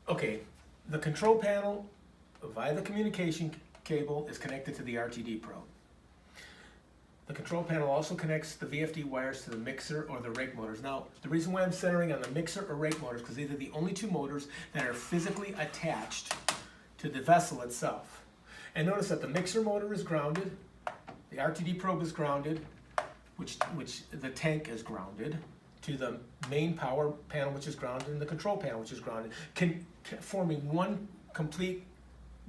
Okay, the control panel via the communication cable is connected to the RTD probe. The control panel also connects the VFD wires to the mixer or the rake motors. Now, the reason why I'm centering on the mixer or rake motors because these are the only two motors that are physically attached to the vessel itself. And notice that the mixer motor is grounded, the RTD probe is grounded, which the tank is grounded, to the main power panel, which is grounded, and the control panel, which is grounded, forming one complete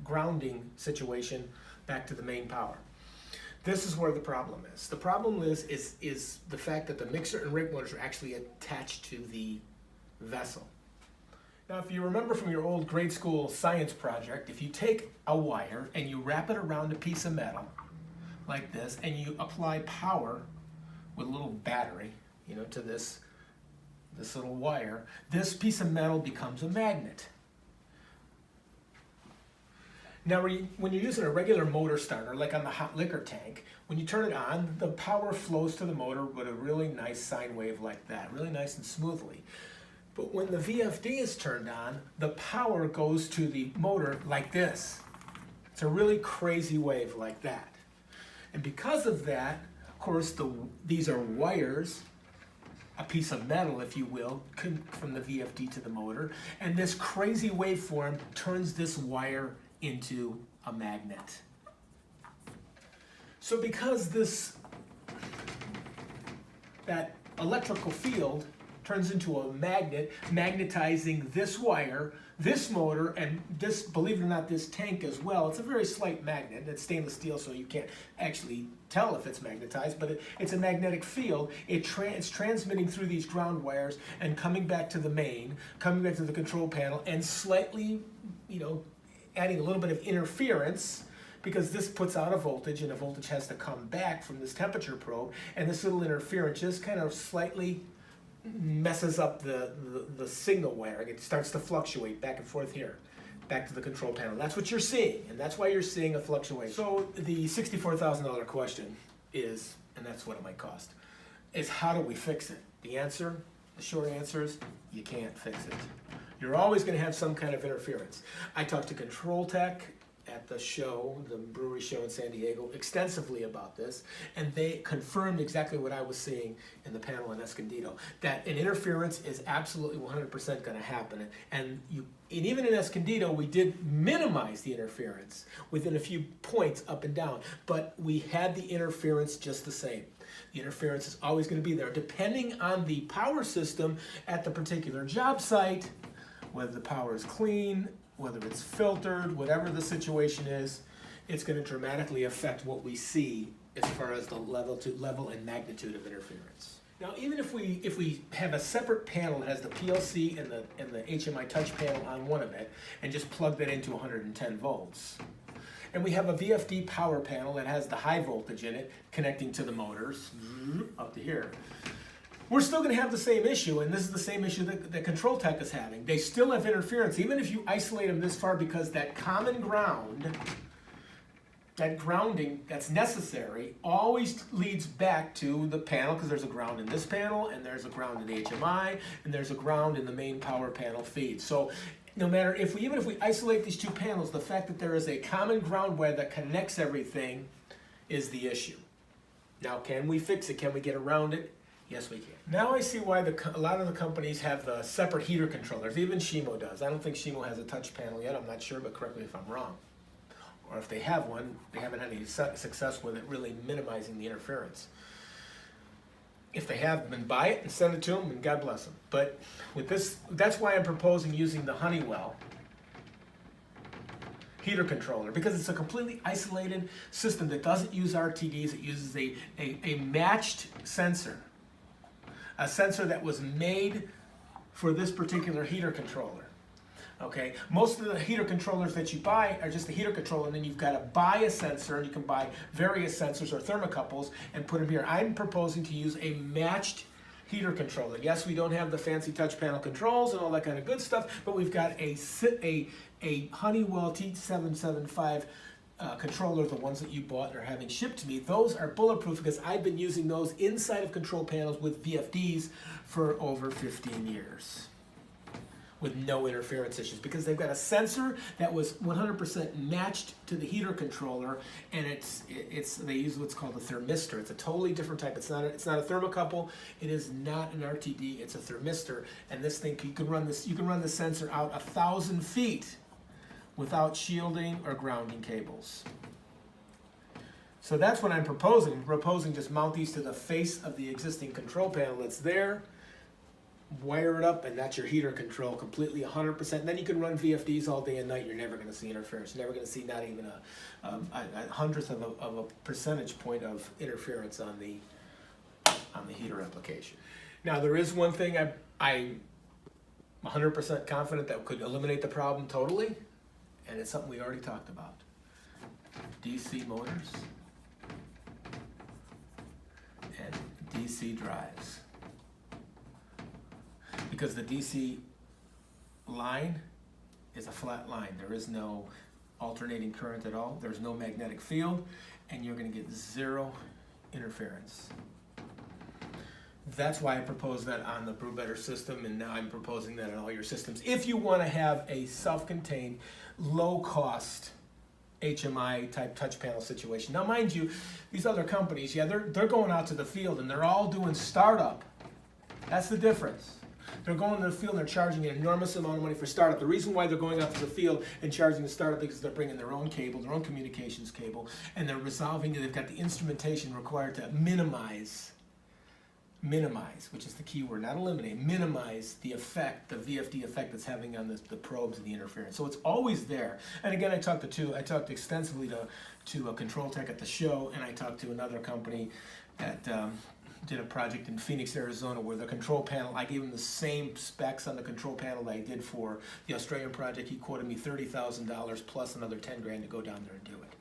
grounding situation back to the main power. This is where the problem is. The problem is the fact that the mixer and rake motors are actually attached to the vessel. Now, if you remember from your old grade school science project, if you take a wire and you wrap it around a piece of metal like this, and you apply power with a little battery, to this little wire, this piece of metal becomes a magnet. Now, when you're using a regular motor starter, like on the hot liquor tank, when you turn it on, the power flows to the motor with a really nice sine wave like that, really nice and smoothly. But when the VFD is turned on, the power goes to the motor like this. It's a really crazy wave like that. And because of that, of course, these are wires, a piece of metal, if you will, from the VFD to the motor, and this crazy waveform turns this wire into a magnet. So because that electrical field turns into a magnet, magnetizing this wire, this motor, and this, believe it or not, this tank as well. It's a very slight magnet. It's stainless steel, so you can't actually tell if it's magnetized, but it's a magnetic field. It's transmitting through these ground wires and coming back to the main, coming back to the control panel, and slightly, adding a little bit of interference, because this puts out a voltage, and the voltage has to come back from this temperature probe, and this little interference just kind of slightly messes up the signal wiring. It starts to fluctuate back and forth here, back to the control panel. That's what you're seeing, and that's why you're seeing a fluctuation. So the $64,000 question is, and that's what it might cost, is how do we fix it? The short answer is, you can't fix it. You're always going to have some kind of interference. I talked to Control Tech at the show, the brewery show in San Diego, extensively about this, and they confirmed exactly what I was seeing in the panel in Escondido, that an interference is absolutely 100% going to happen. And even in Escondido, we did minimize the interference within a few points up and down, but we had the interference just the same. The interference is always going to be there, depending on the power system at the particular job site, whether the power is clean, whether it's filtered, whatever the situation is, it's going to dramatically affect what we see as far as the level and magnitude of interference. Now, even if we have a separate panel that has the PLC and the HMI touch panel on one of it, and just plug that into 110 volts, and we have a VFD power panel that has the high voltage in it connecting to the motors up to here, we're still going to have the same issue, and this is the same issue that Control Tech is having. They still have interference, even if you isolate them this far, because that common ground, that grounding that's necessary, always leads back to the panel, because there's a ground in this panel, and there's a ground in the HMI, and there's a ground in the main power panel feed. So no matter even if we isolate these two panels, the fact that there is a common ground wire that connects everything is the issue. Now, can we fix it? Can we get around it? Yes, we can. Now I see why a lot of the companies have the separate heater controllers. Even Shimo does. I don't think Shimo has a touch panel yet. I'm not sure, but correct me if I'm wrong. Or if they have one, they haven't had any success with it really minimizing the interference. If they have, then buy it and send it to them, and God bless them. But with this, that's why I'm proposing using the Honeywell heater controller, because it's a completely isolated system that doesn't use RTDs. It uses a matched sensor. A sensor that was made for this particular heater controller. Okay, most of the heater controllers that you buy are just a heater controller, and then you've got to buy a sensor, and you can buy various sensors or thermocouples and put them here. I'm proposing to use a matched heater controller. Yes, we don't have the fancy touch panel controls and all that kind of good stuff, but we've got a Honeywell T775 controller, the ones that you bought and are having shipped to me. Those are bulletproof because I've been using those inside of control panels with VFDs for over 15 years. with no interference issues, because they've got a sensor that was 100% matched to the heater controller, and they use what's called a thermistor. It's a totally different type. It's not a thermocouple. It is not an RTD. It's a thermistor, and this thing you can run the sensor out 1,000 feet without shielding or grounding cables. So that's what I'm proposing. I'm proposing just mount these to the face of the existing control panel that's there, wire it up, and that's your heater control completely 100%. And then you can run VFDs all day and night. You're never going to see interference. You're never going to see not even a hundredth of a percentage point of interference on the heater application. Now there is one thing I'm 100% confident that could eliminate the problem totally, and it's something we already talked about. DC motors and DC drives. Because the DC line is a flat line. There is no alternating current at all. There's no magnetic field, and you're going to get zero interference. That's why I proposed that on the Brewbetter system, and now I'm proposing that on all your systems. If you want to have a self-contained, low-cost HMI type touch panel situation. Now, mind you, these other companies, yeah, they're going out to the field and they're all doing startup. That's the difference. They're going to the field and they're charging an enormous amount of money for startup. The reason why they're going out to the field and charging the startup is because they're bringing their own cable, their own communications cable, and they're resolving it. They've got the instrumentation required to minimize, which is the key word, not eliminate, minimize the effect, the VFD effect that's having on the probes and the interference. So it's always there. And again, I talked extensively to a control tech at the show, and I talked to another company that did a project in Phoenix, Arizona, where the control panel, I gave him the same specs on the control panel that I did for the Australian project. He quoted me $30,000 plus another 10 grand to go down there and do it.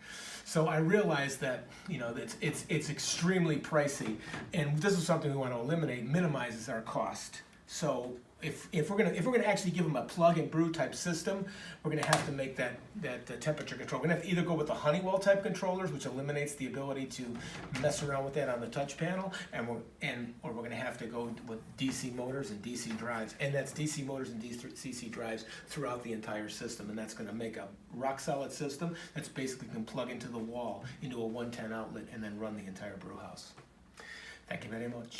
So I realized that, you know, it's extremely pricey, and this is something we want to eliminate. Minimizes our cost. So if we're gonna actually give them a plug and brew type system, we're gonna have to make that temperature control. We're gonna have to either go with the Honeywell type controllers, which eliminates the ability to mess around with that on the touch panel, or we're gonna have to go with DC motors and DC drives, and that's DC motors and DC drives throughout the entire system, and that's gonna make a rock solid system that's basically can plug into the wall into a 110 outlet and then run the entire brew house. Thank you very much.